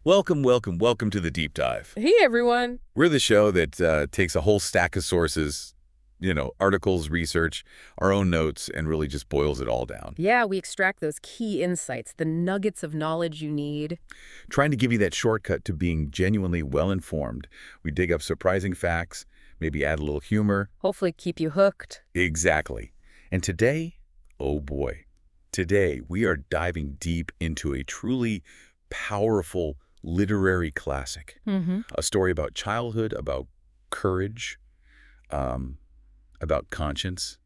Welcome to the Deep Dive. Hey, everyone. We're the show that takes a whole stack of sources, articles, research, our own notes, and really just boils it all down. Yeah, we extract those key insights, the nuggets of knowledge you need. Trying to give you that shortcut to being genuinely well-informed. We dig up surprising facts, maybe add a little humor. Hopefully keep you hooked. Exactly. And today, oh boy, today we are diving deep into a truly powerful literary classic. A story about childhood, about courage, about conscience,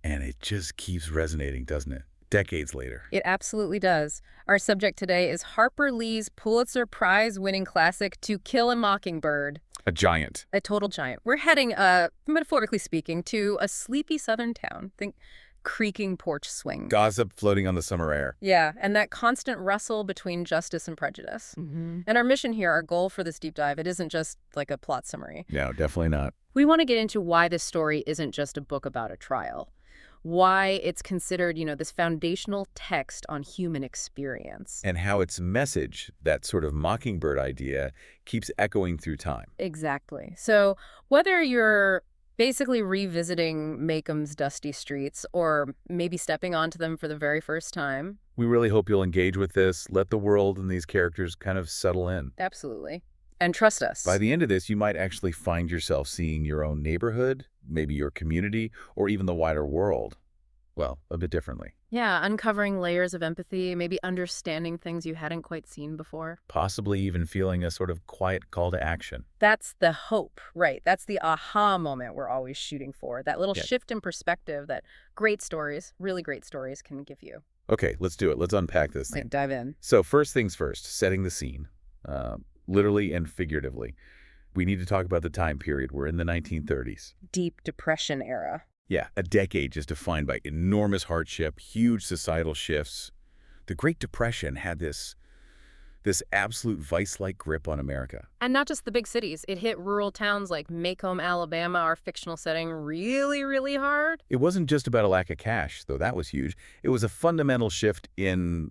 and it just keeps resonating, doesn't it? Decades later. It absolutely does. Our subject today is Harper Lee's Pulitzer Prize-winning classic, To Kill a Mockingbird. A giant. A total giant. We're heading, metaphorically speaking, to a sleepy southern town. Think creaking porch swing. Gossip floating on the summer air. Yeah, and that constant wrestle between justice and prejudice. And our mission here, our goal for this deep dive, it isn't just like a plot summary. No, definitely not. We want to get into why this story isn't just a book about a trial. Why it's considered, this foundational text on human experience. And how its message, that sort of mockingbird idea, keeps echoing through time. Exactly. So whether you're basically revisiting Maycomb's dusty streets or maybe stepping onto them for the very first time. We really hope you'll engage with this, let the world and these characters kind of settle in. Absolutely. And trust us. By the end of this, you might actually find yourself seeing your own neighborhood, maybe your community, or even the wider world, well, a bit differently. Yeah, uncovering layers of empathy, maybe understanding things you hadn't quite seen before. Possibly even feeling a sort of quiet call to action. That's the hope, right? That's the aha moment we're always shooting for. That little shift in perspective that great stories, really great stories, can give you. Okay, let's do it. Let's unpack this thing. Dive in. So first things first, setting the scene, literally and figuratively. We need to talk about the time period. We're in the 1930s. Deep Depression era. Yeah, a decade just defined by enormous hardship, huge societal shifts. The Great Depression had this absolute vice-like grip on America. And not just the big cities. It hit rural towns like Maycomb, Alabama, our fictional setting, really, really hard. It wasn't just about a lack of cash, though that was huge. It was a fundamental shift in,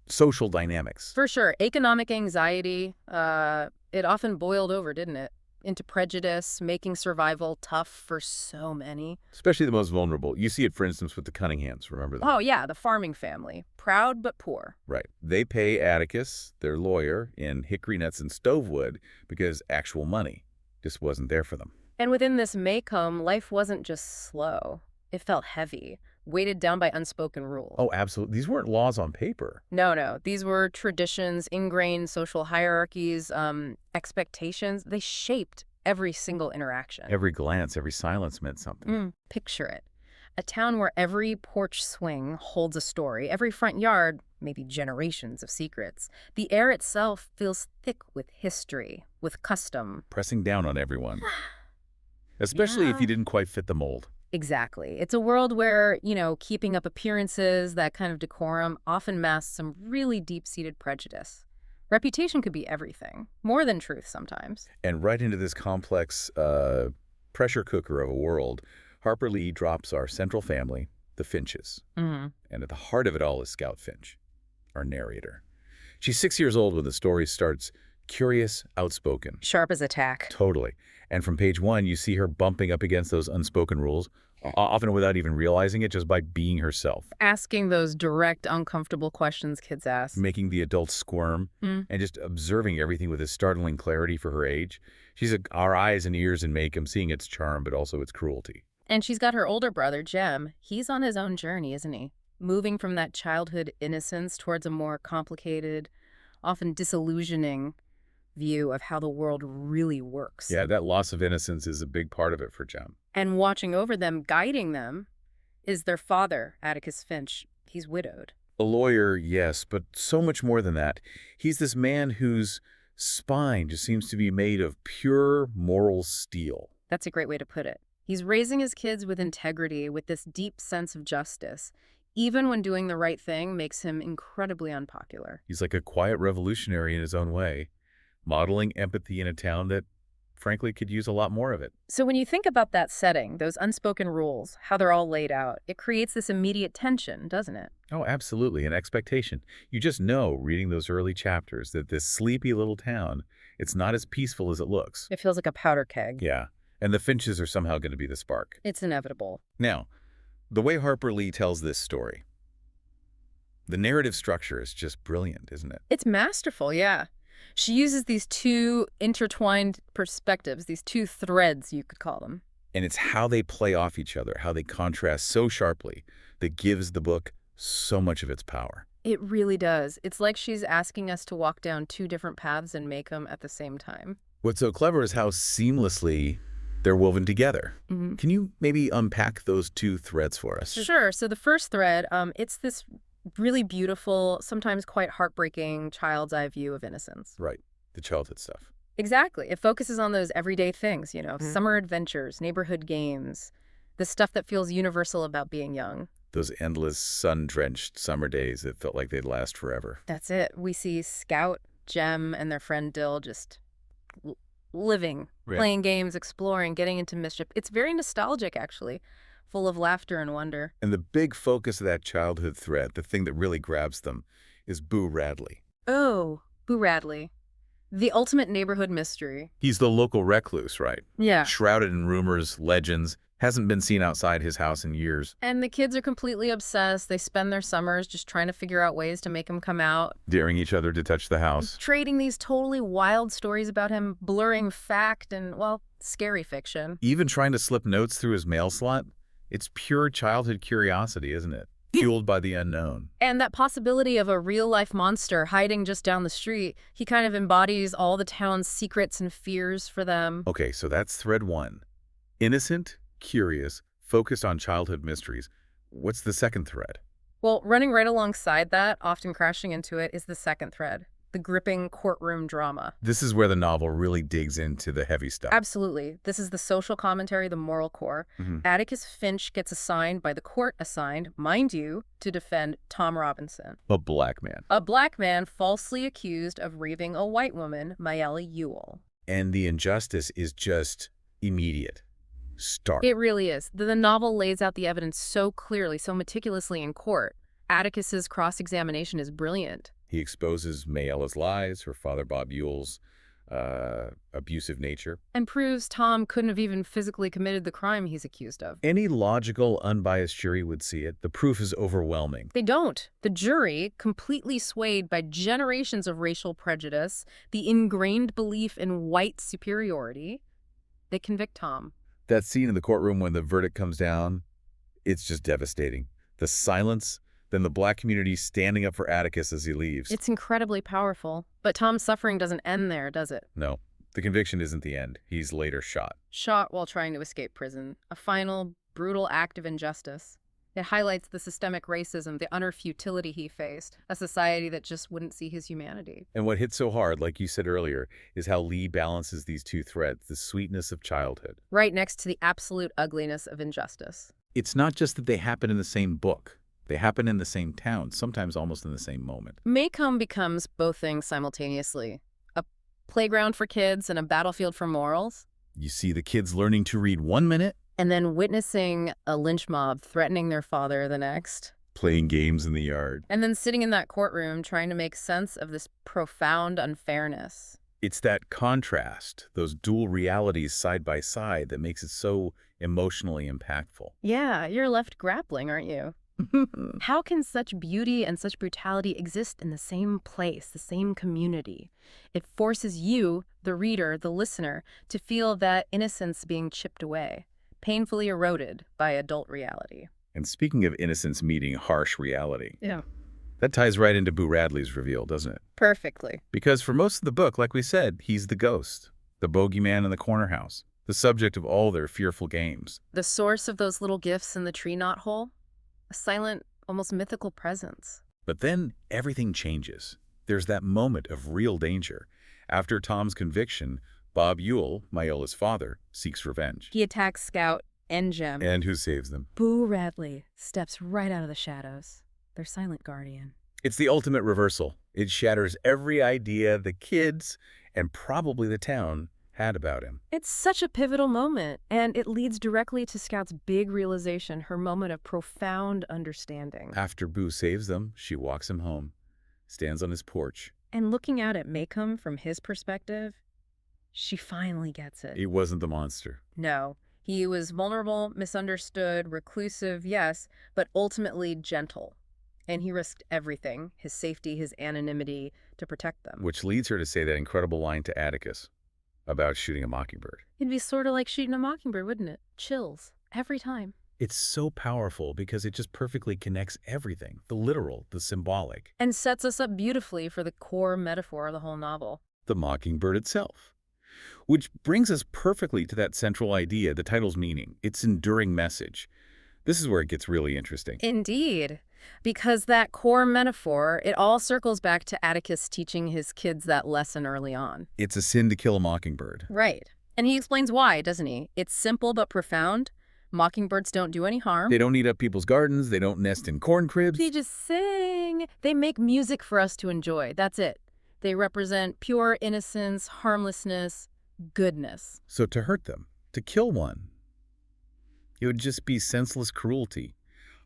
social dynamics. For sure. Economic anxiety, it often boiled over, didn't it? Into prejudice, making survival tough for so many. Especially the most vulnerable. You see it, for instance, with the Cunninghams, remember them? Oh, yeah, the farming family. Proud but poor. Right. They pay Atticus, their lawyer, in hickory nuts and stovewood because actual money just wasn't there for them. And within this Maycomb, life wasn't just slow. It felt heavy, weighted down by unspoken rules. Oh, absolutely. These weren't laws on paper. No. These were traditions, ingrained social hierarchies, expectations. They shaped every single interaction. Every glance, every silence meant something. Picture it. A town where every porch swing holds a story, every front yard, maybe generations of secrets. The air itself feels thick with history, with custom. Pressing down on everyone. Especially if you didn't quite fit the mold. Exactly. It's a world where, keeping up appearances, that kind of decorum, often masks some really deep-seated prejudice. Reputation could be everything, more than truth sometimes. And right into this complex pressure cooker of a world, Harper Lee drops our central family, the Finches. And at the heart of it all is Scout Finch, our narrator. She's 6 years old when the story starts, curious, outspoken. Sharp as a tack. Totally. And from page 1, you see her bumping up against those unspoken rules, often without even realizing it, just by being herself. Asking those direct, uncomfortable questions kids ask. Making the adults squirm, and just observing everything with a startling clarity for her age. She's our eyes and ears in Maycomb, seeing its charm, but also its cruelty. And she's got her older brother, Jem. He's on his own journey, isn't he? Moving from that childhood innocence towards a more complicated, often disillusioning view of how the world really works. Yeah, that loss of innocence is a big part of it for Jem. And watching over them, guiding them, is their father, Atticus Finch. He's widowed. A lawyer, yes, but so much more than that. He's this man whose spine just seems to be made of pure moral steel. That's a great way to put it. He's raising his kids with integrity, with this deep sense of justice, even when doing the right thing makes him incredibly unpopular. He's like a quiet revolutionary in his own way, modeling empathy in a town that frankly, could use a lot more of it. So when you think about that setting, those unspoken rules, how they're all laid out, it creates this immediate tension, doesn't it? Oh, absolutely, an expectation. You just know, reading those early chapters, that this sleepy little town, it's not as peaceful as it looks. It feels like a powder keg. Yeah, and the Finches are somehow going to be the spark. It's inevitable. Now, the way Harper Lee tells this story, the narrative structure is just brilliant, isn't it? It's masterful, yeah. She uses these two intertwined perspectives, these two threads, you could call them. And it's how they play off each other, how they contrast so sharply, that gives the book so much of its power. It really does. It's like she's asking us to walk down two different paths and make them at the same time. What's so clever is how seamlessly they're woven together. Mm-hmm. Can you maybe unpack those two threads for us? Sure. So the first thread, it's this really beautiful, sometimes quite heartbreaking child's eye view of innocence. Right, the childhood stuff. Exactly. It focuses on those everyday things, summer adventures, neighborhood games, the stuff that feels universal about being young. Those endless sun-drenched summer days that felt like they'd last forever. That's it. We see Scout, Jem, and their friend Dill just living, playing games, exploring, getting into mischief. It's very nostalgic, actually, full of laughter and wonder. And the big focus of that childhood thread, the thing that really grabs them, is Boo Radley. Oh, Boo Radley. The ultimate neighborhood mystery. He's the local recluse, right? Yeah. Shrouded in rumors, legends, hasn't been seen outside his house in years. And the kids are completely obsessed. They spend their summers just trying to figure out ways to make him come out. Daring each other to touch the house. Trading these totally wild stories about him, blurring fact and, well, scary fiction. Even trying to slip notes through his mail slot. It's pure childhood curiosity, isn't it? Fueled by the unknown. And that possibility of a real-life monster hiding just down the street, he kind of embodies all the town's secrets and fears for them. Okay, so that's thread one. Innocent, curious, focused on childhood mysteries. What's the second thread? Well, running right alongside that, often crashing into it, is the second thread. The gripping courtroom drama. This is where the novel really digs into the heavy stuff. Absolutely. This is the social commentary, the moral core. Atticus Finch gets assigned by the court mind you, to defend Tom Robinson. A black man. A black man falsely accused of raping a white woman, Mayella Ewell. And the injustice is just immediate. Stark. It really is. The novel lays out the evidence so clearly, so meticulously in court. Atticus's cross-examination is brilliant. He exposes Mayella's lies, her father Bob Ewell's abusive nature. And proves Tom couldn't have even physically committed the crime he's accused of. Any logical, unbiased jury would see it. The proof is overwhelming. They don't. The jury, completely swayed by generations of racial prejudice, the ingrained belief in white superiority, they convict Tom. That scene in the courtroom when the verdict comes down, it's just devastating. The silence, then the black community standing up for Atticus as he leaves. It's incredibly powerful. But Tom's suffering doesn't end there, does it? No, the conviction isn't the end. He's later shot. Shot while trying to escape prison. A final, brutal act of injustice. It highlights the systemic racism, the utter futility he faced, a society that just wouldn't see his humanity. And what hits so hard, like you said earlier, is how Lee balances these two threads, the sweetness of childhood. Right next to the absolute ugliness of injustice. It's not just that they happen in the same book. They happen in the same town, sometimes almost in the same moment. Maycomb becomes both things simultaneously. A playground for kids and a battlefield for morals. You see the kids learning to read one minute, and then witnessing a lynch mob threatening their father the next. Playing games in the yard. And then sitting in that courtroom trying to make sense of this profound unfairness. It's that contrast, those dual realities side by side, that makes it so emotionally impactful. Yeah, you're left grappling, aren't you? How can such beauty and such brutality exist in the same place, the same community? It forces you, the reader, the listener, to feel that innocence being chipped away, painfully eroded by adult reality. And speaking of innocence meeting harsh reality, yeah, that ties right into Boo Radley's reveal, doesn't it? Perfectly. Because for most of the book, like we said, he's the ghost, the bogeyman in the corner house, the subject of all their fearful games. The source of those little gifts in the tree knot hole? A silent, almost mythical presence. But then everything changes. There's that moment of real danger. After Tom's conviction, Bob Ewell, Mayella's father, seeks revenge. He attacks Scout and Jem. And who saves them? Boo Radley steps right out of the shadows. Their silent guardian. It's the ultimate reversal. It shatters every idea the kids, and probably the town, had about him. It's such a pivotal moment, and it leads directly to Scout's big realization, her moment of profound understanding. After Boo saves them, she walks him home, stands on his porch. And looking out at Maycomb from his perspective, she finally gets it. He wasn't the monster. No, he was vulnerable, misunderstood, reclusive, yes, but ultimately gentle. And he risked everything, his safety, his anonymity, to protect them. Which leads her to say that incredible line to Atticus about shooting a mockingbird. It'd be sort of like shooting a mockingbird, wouldn't it? Chills. Every time. It's so powerful because it just perfectly connects everything, the literal, the symbolic. And sets us up beautifully for the core metaphor of the whole novel. The mockingbird itself. Which brings us perfectly to that central idea, the title's meaning, its enduring message. This is where it gets really interesting. Indeed. Because that core metaphor, it all circles back to Atticus teaching his kids that lesson early on. It's a sin to kill a mockingbird. Right. And he explains why, doesn't he? It's simple but profound. Mockingbirds don't do any harm. They don't eat up people's gardens. They don't nest in corn cribs. They just sing. They make music for us to enjoy. That's it. They represent pure innocence, harmlessness, goodness. So to hurt them, to kill one, it would just be senseless cruelty,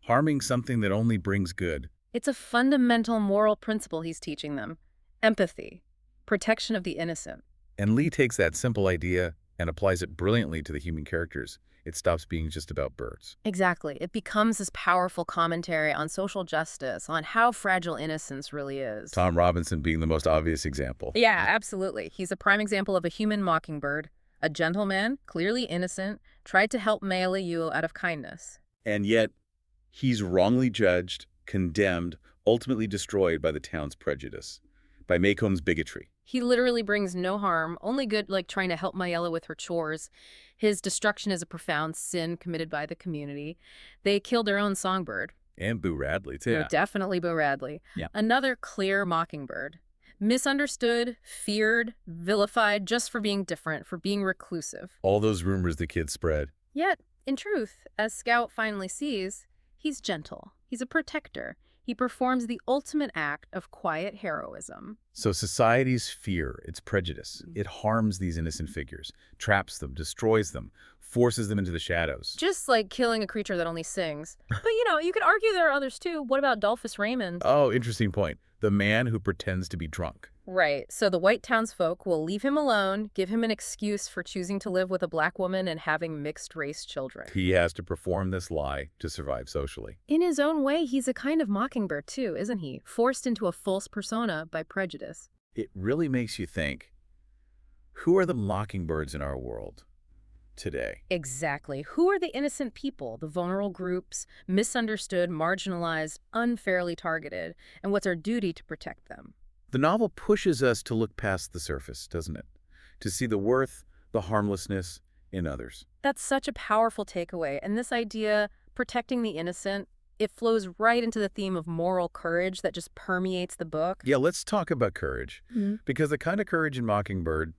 harming something that only brings good. It's a fundamental moral principle he's teaching them. Empathy. Protection of the innocent. And Lee takes that simple idea and applies it brilliantly to the human characters. It stops being just about birds. Exactly. It becomes this powerful commentary on social justice, on how fragile innocence really is. Tom Robinson being the most obvious example. Yeah, absolutely. He's a prime example of a human mockingbird. A gentleman, clearly innocent, tried to help Mayla Yule out of kindness. And yet, he's wrongly judged, condemned, ultimately destroyed by the town's prejudice, by Maycomb's bigotry. He literally brings no harm, only good, like trying to help Mayella with her chores. His destruction is a profound sin committed by the community. They killed their own songbird. And Boo Radley, too. Yeah. Definitely Boo Radley. Yeah. Another clear mockingbird. Misunderstood, feared, vilified just for being different, for being reclusive. All those rumors the kids spread. Yet, in truth, as Scout finally sees, he's gentle. He's a protector. He performs the ultimate act of quiet heroism. So society's fear, its prejudice, it harms these innocent figures, traps them, destroys them, forces them into the shadows. Just like killing a creature that only sings. But, you could argue there are others too. What about Dolphus Raymond? Oh, interesting point. The man who pretends to be drunk. Right. So the white townsfolk will leave him alone, give him an excuse for choosing to live with a black woman and having mixed-race children. He has to perform this lie to survive socially. In his own way, he's a kind of mockingbird too, isn't he? Forced into a false persona by prejudice. It really makes you think, who are the mockingbirds in our world today? Exactly. Who are the innocent people, the vulnerable groups, misunderstood, marginalized, unfairly targeted, and what's our duty to protect them? The novel pushes us to look past the surface, doesn't it? To see the worth, the harmlessness in others. That's such a powerful takeaway. And this idea, protecting the innocent, it flows right into the theme of moral courage that just permeates the book. Yeah, let's talk about courage. Because the kind of courage in Mockingbird,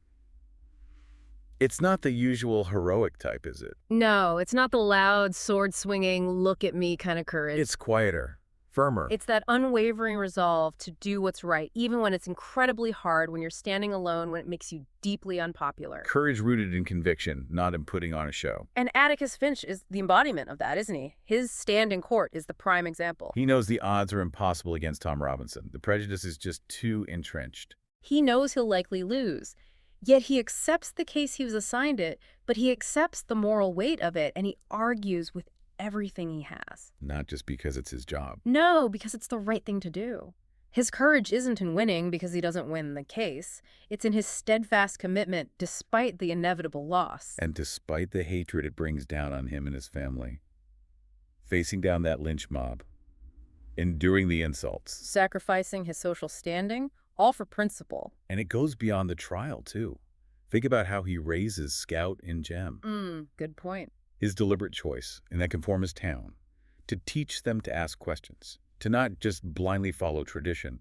it's not the usual heroic type, is it? No, it's not the loud, sword-swinging, look-at-me kind of courage. It's quieter, firmer. It's that unwavering resolve to do what's right, even when it's incredibly hard, when you're standing alone, when it makes you deeply unpopular. Courage rooted in conviction, not in putting on a show. And Atticus Finch is the embodiment of that, isn't he? His stand in court is the prime example. He knows the odds are impossible against Tom Robinson. The prejudice is just too entrenched. He knows he'll likely lose. Yet he accepts the case he was assigned it, but he accepts the moral weight of it, and he argues with everything he has. Not just because it's his job. No, because it's the right thing to do. His courage isn't in winning because he doesn't win the case. It's in his steadfast commitment despite the inevitable loss. And despite the hatred it brings down on him and his family. Facing down that lynch mob. Enduring the insults. Sacrificing his social standing, all for principle. And it goes beyond the trial, too. Think about how he raises Scout and Jem. Good point. His deliberate choice in that conformist town to teach them to ask questions, to not just blindly follow tradition.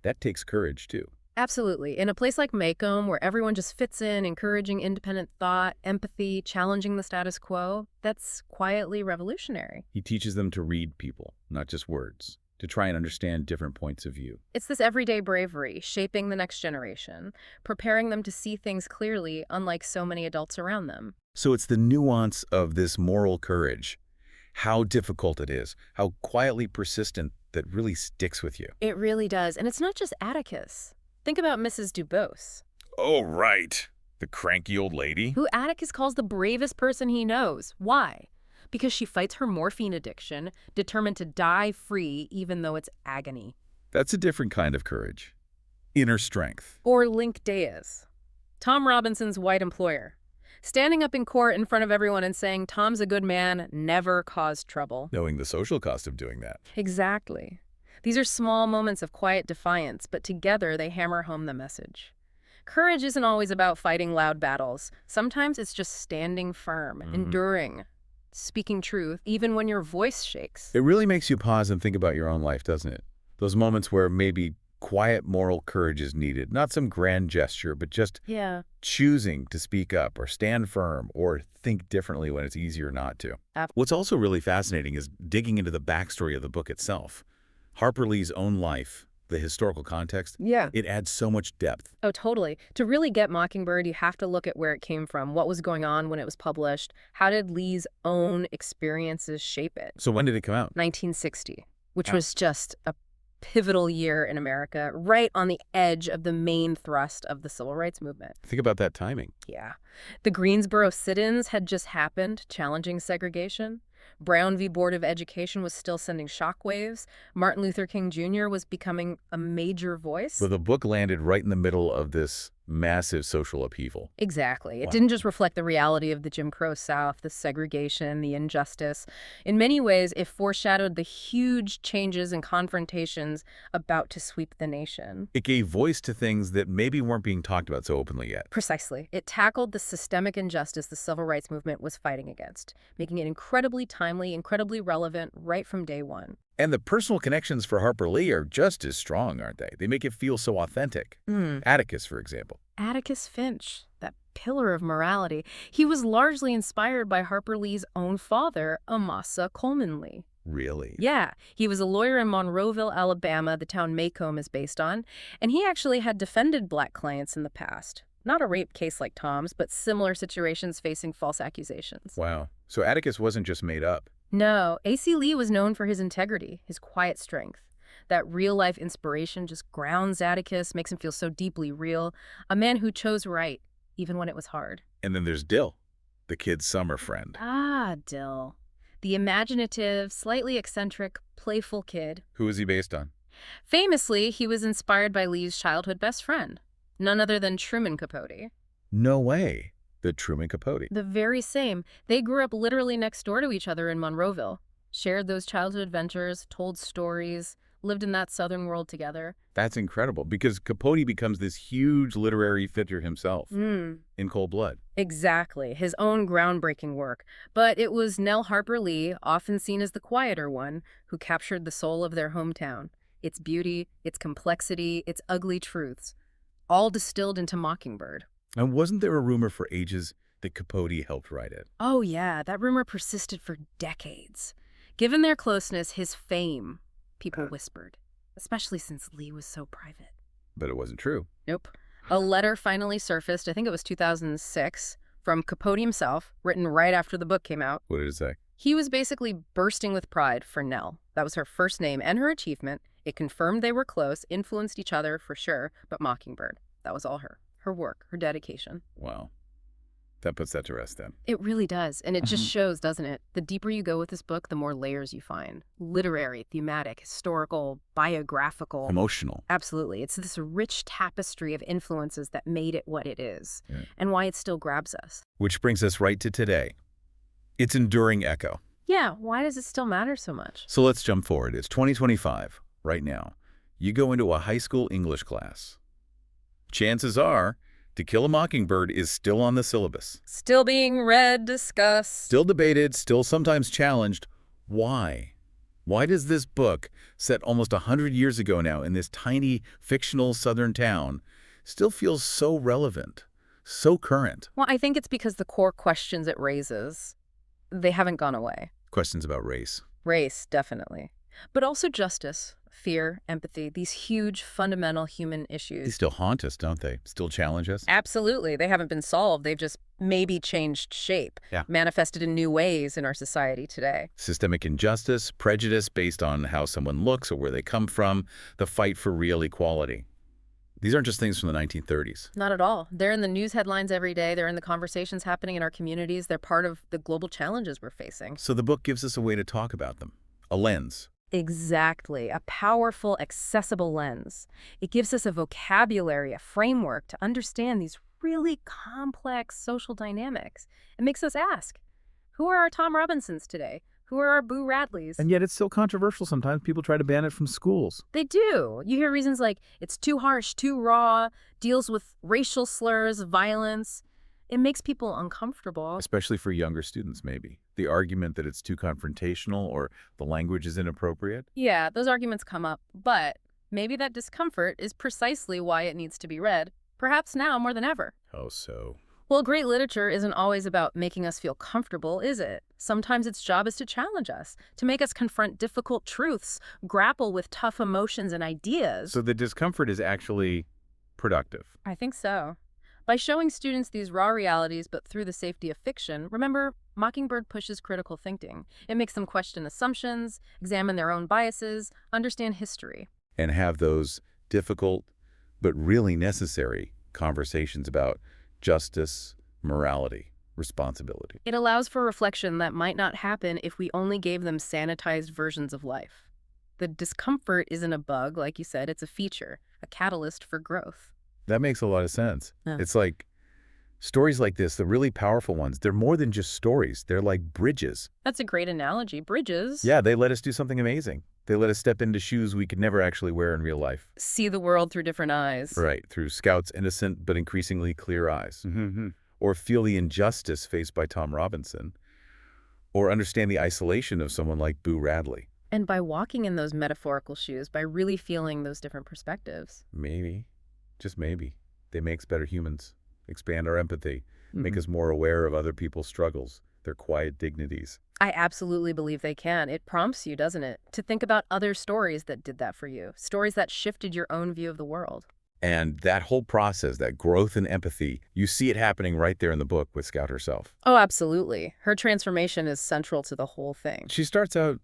That takes courage, too. Absolutely. In a place like Maycomb, where everyone just fits in, encouraging independent thought, empathy, challenging the status quo, that's quietly revolutionary. He teaches them to read people, not just words. to try and understand different points of view. It's this everyday bravery, shaping the next generation, preparing them to see things clearly, unlike so many adults around them. So it's the nuance of this moral courage, how difficult it is, how quietly persistent that really sticks with you. It really does. And it's not just Atticus. Think about Mrs. Dubose, Oh, right. The cranky old lady? who Atticus calls the bravest person he knows. Why? Because she fights her morphine addiction, determined to die free even though it's agony. That's a different kind of courage. Inner strength. Or Link Deas, Tom Robinson's white employer, standing up in court in front of everyone and saying Tom's a good man, never caused trouble. Knowing the social cost of doing that. Exactly. These are small moments of quiet defiance, but together they hammer home the message. Courage isn't always about fighting loud battles. Sometimes it's just standing firm, enduring, speaking truth, even when your voice shakes. It really makes you pause and think about your own life, doesn't it? Those moments where maybe quiet moral courage is needed. Not some grand gesture, but just choosing to speak up or stand firm or think differently when it's easier not to. What's also really fascinating is digging into the backstory of the book itself. Harper Lee's own life, the historical context, it adds so much depth. Oh, totally. To really get Mockingbird, you have to look at where it came from, what was going on when it was published, how did Lee's own experiences shape it. So when did it come out? 1960, which was just a pivotal year in America, right on the edge of the main thrust of the civil rights movement. Think about that timing. Yeah. The Greensboro sit-ins had just happened, challenging segregation. Brown v. Board of Education was still sending shockwaves. Martin Luther King Jr. was becoming a major voice. So the book landed right in the middle of this massive social upheaval. Exactly. It didn't just reflect the reality of the Jim Crow South, the segregation, the injustice. In many ways, it foreshadowed the huge changes and confrontations about to sweep the nation. It gave voice to things that maybe weren't being talked about so openly yet. Precisely. It tackled the systemic injustice the civil rights movement was fighting against, making it incredibly timely, incredibly relevant right from day one. And the personal connections for Harper Lee are just as strong, aren't they? They make it feel so authentic. Atticus, for example. Atticus Finch, that pillar of morality, he was largely inspired by Harper Lee's own father, Amasa Coleman Lee. Really? Yeah, he was a lawyer in Monroeville, Alabama, the town Maycomb is based on, and he actually had defended black clients in the past. Not a rape case like Tom's, but similar situations facing false accusations. Wow. So Atticus wasn't just made up. No, A.C. Lee was known for his integrity, his quiet strength. That real-life inspiration just grounds Atticus, makes him feel so deeply real. A man who chose right, even when it was hard. And then there's Dill, the kid's summer friend. Ah, Dill. The imaginative, slightly eccentric, playful kid. Who is he based on? Famously, he was inspired by Lee's childhood best friend, none other than Truman Capote. No way. The Truman Capote. The very same. They grew up literally next door to each other in Monroeville, shared those childhood adventures, told stories, lived in that southern world together. That's incredible, because Capote becomes this huge literary figure himself in cold blood. Exactly, his own groundbreaking work. But it was Nell Harper Lee, often seen as the quieter one, who captured the soul of their hometown. Its beauty, its complexity, its ugly truths, all distilled into Mockingbird. And wasn't there a rumor for ages that Capote helped write it? Oh yeah, that rumor persisted for decades. Given their closeness, his fame, people whispered, especially since Lee was so private. But it wasn't true. Nope. A letter finally surfaced, I think it was 2006, from Capote himself, written right after the book came out. What did it say? He was basically bursting with pride for Nell. That was her first name and her achievement. It confirmed they were close, influenced each other for sure, but Mockingbird, that was all her. Her work, her dedication. Wow. That puts that to rest then. It really does. And it just shows, doesn't it? The deeper you go with this book, the more layers you find. Literary, thematic, historical, biographical. Emotional. Absolutely. It's this rich tapestry of influences that made it what it is, and why it still grabs us. Which brings us right to today. Its enduring echo. Yeah, why does it still matter so much? So let's jump forward. It's 2025, right now. You go into a high school English class. Chances are, To Kill a Mockingbird is still on the syllabus. Still being read, discussed. Still debated, still sometimes challenged. Why? Why does this book, set almost 100 years ago now in this tiny, fictional southern town, still feel so relevant, so current? Well, I think it's because the core questions it raises, they haven't gone away. Questions about race. Race, definitely. But also justice, fear, empathy, these huge fundamental human They issues. still haunt us, don't they? Still challenge us? Absolutely. They haven't been solved. They've just maybe changed shape, Yeah. manifested in new ways in our society today. Systemic injustice, prejudice based on how someone looks or where they come from, the fight for real equality. These aren't just things from the 1930s. Not at all. They're in the news headlines every day. They're in the conversations happening in our communities. They're part of the global challenges we're facing. So the book gives us a way to talk about them, a lens. Exactly. A powerful, accessible lens. It gives us a vocabulary, a framework to understand these really complex social dynamics. It makes us ask, who are our Tom Robinsons today? Who are our Boo Radleys? And yet it's still controversial sometimes. People try to ban it from schools. They do. You hear reasons like it's too harsh, too raw, deals with racial slurs, violence. It makes people uncomfortable. Especially for younger students, maybe. The argument that it's too confrontational or the language is inappropriate. Yeah, those arguments come up, but maybe that discomfort is precisely why it needs to be read, perhaps now more than ever. How so? Well, great literature isn't always about making us feel comfortable, is it? Sometimes its job is to challenge us, to make us confront difficult truths, grapple with tough emotions and ideas. So the discomfort is actually productive. I think so. By showing students these raw realities, but through the safety of fiction, remember, Mockingbird pushes critical thinking. It makes them question assumptions, examine their own biases, understand history. And have those difficult but really necessary conversations about justice, morality, responsibility. It allows for reflection that might not happen if we only gave them sanitized versions of life. The discomfort isn't a bug, like you said, it's a feature, a catalyst for growth. That makes a lot of sense. Yeah. It's like stories like this, the really powerful ones, they're more than just stories. They're like bridges. That's a great analogy. Bridges. Yeah, they let us do something amazing. They let us step into shoes we could never actually wear in real life. See the world through different eyes. Right, through Scout's innocent but increasingly clear eyes. Or feel the injustice faced by Tom Robinson. Or understand the isolation of someone like Boo Radley. And by walking in those metaphorical shoes, by really feeling those different perspectives. Maybe, just maybe, they make us better humans, expand our empathy, make us more aware of other people's struggles, their quiet dignities. I absolutely believe they can. It prompts you, doesn't it, to think about other stories that did that for you, stories that shifted your own view of the world. And that whole process, that growth in empathy, you see it happening right there in the book with Scout herself. Oh, absolutely. Her transformation is central to the whole thing. She starts out,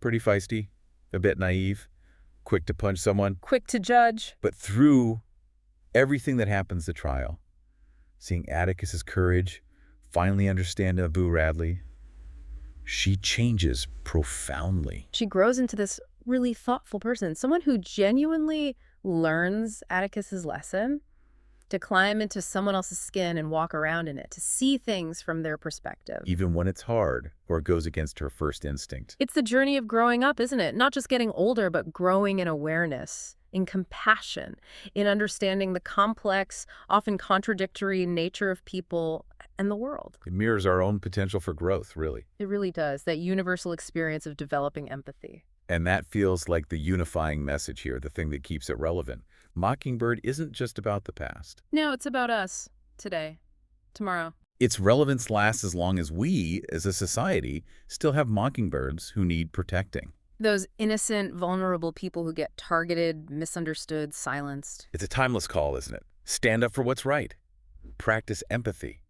pretty feisty, a bit naive, quick to punch someone. Quick to judge. But through everything that happens at trial, seeing Atticus's courage, finally understanding Boo Radley, she changes profoundly. She grows into this really thoughtful person, someone who genuinely learns Atticus's lesson, to climb into someone else's skin and walk around in it, to see things from their perspective. Even when it's hard or goes against her first instinct. It's the journey of growing up, isn't it? Not just getting older, but growing in awareness, in compassion, in understanding the complex, often contradictory nature of people and the world. It mirrors our own potential for growth, really. It really does, that universal experience of developing empathy. And that feels like the unifying message here, the thing that keeps it relevant. Mockingbird isn't just about the past. No, it's about us, today, tomorrow. Its relevance lasts as long as we, as a society, still have mockingbirds who need protecting. Those innocent, vulnerable people who get targeted, misunderstood, silenced. It's a timeless call, isn't it? Stand up for what's right. Practice empathy.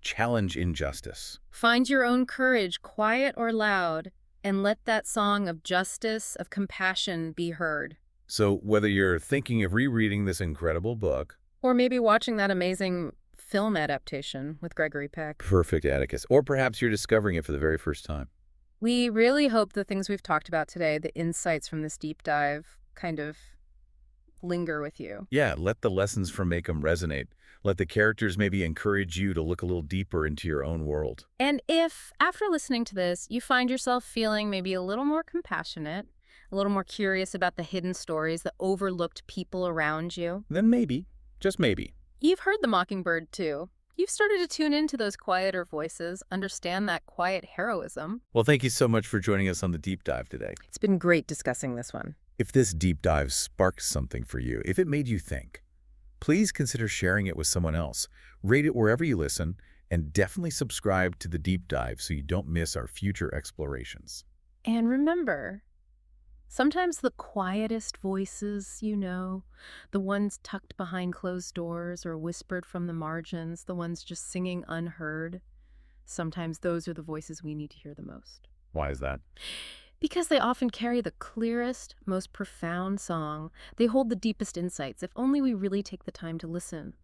Challenge injustice. Find your own courage, quiet or loud, and let that song of justice, of compassion be heard. So whether you're thinking of rereading this incredible book, or maybe watching that amazing film adaptation with Gregory Peck. Perfect Atticus, or perhaps you're discovering it for the very first time. We really hope the things we've talked about today, the insights from this deep dive, kind of linger with you. Yeah, let the lessons from Maycomb resonate. Let the characters maybe encourage you to look a little deeper into your own world. And if, after listening to this, you find yourself feeling maybe a little more compassionate, a little more curious about the hidden stories, the overlooked people around you, Then maybe, just maybe, you've heard the Mockingbird too. You've started to tune into those quieter voices, understand that quiet heroism. Well, thank you so much for joining us on the deep dive today. It's been great discussing this one. If this deep dive sparked something for you, if it made you think, please consider sharing it with someone else. Rate it wherever you listen, and definitely subscribe to the deep dive so you don't miss our future explorations. And remember, Sometimes the quietest voices, the ones tucked behind closed doors or whispered from the margins, the ones just singing unheard, sometimes those are the voices we need to hear the most. Why is that? Because they often carry the clearest, most profound song. They hold the deepest insights, if only we really take the time to listen.